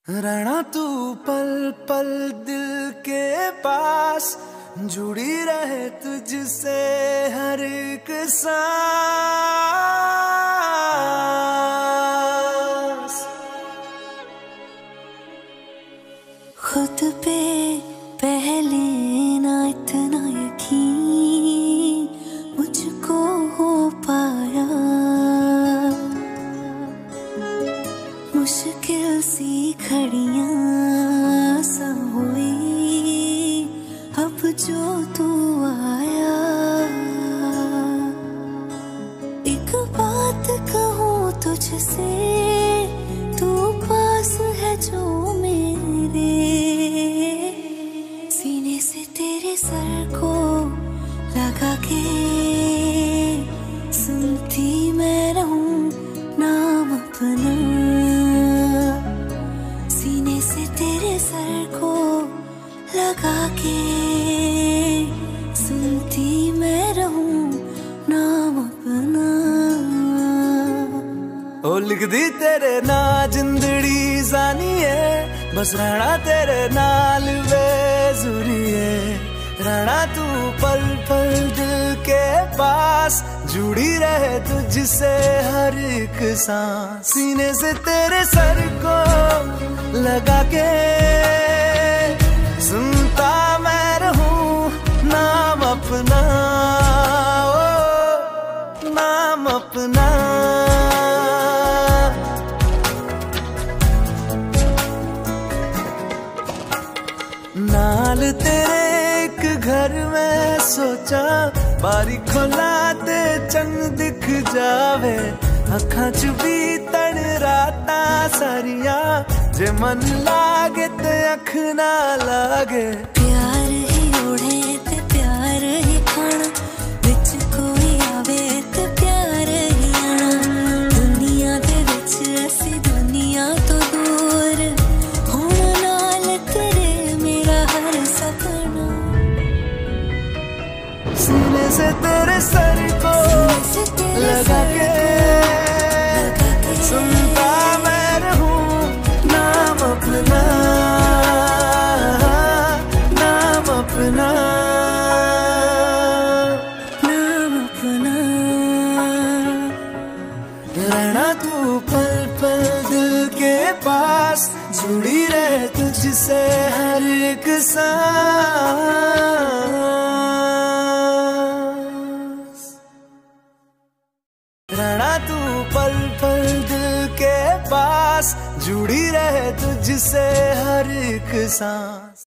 रहना तू पल पल दिल के पास, जुड़ी रहे तुझसे हर एक सांस। खुद पे पहले ना इतना यकीन मुझको हो पाया, मुश्किल सी घड़ियां सा हुई अब जो तू आया। एक बात कहूँ तुझसे, तू पास है जो मेरे, सीने से तेरे सर को लगा के सुनती मैं रहूं नाम अपना। सीने से तेरे सर को लगा के सुनती मैं रहूं नाम अपना। ओ लिख दी तेरे ना जिंदड़ी जानी है, बस रहना तेरे नाल बेजुरी है। रहना तू पल पल दिल के पास, जुड़ी रहे तुझसे हर एक सांस। सीने से तेरे सर को लगा के सुनता मैं रहूं नाम अपना, ओ नाम अपना। नाल तेरे एक घर में सोचा, बारी खोला ते चंग दिख जावे। अखां च भी तन राता सारिया, जे मन लागे ते अख ना लागे। प्यार ही ओढ़े ते प्यार ही खाना, विच कोई आवे ते प्यार ही आना। दुनिया दे विच असी दुनिया तो दूर, होना नाल तेरे मेरा हर सपना। सीने से तेरे सर को लगा के सुनता मैं रहूं नाम अपना, नाम अपना, नाम अपना। रहना तू पल पल दिल के पास, जुड़ी रहे तुझसे हर एक सांस। रहना तू पल पल दिल के पास, जुड़ी रहे तुझसे हर एक सांस।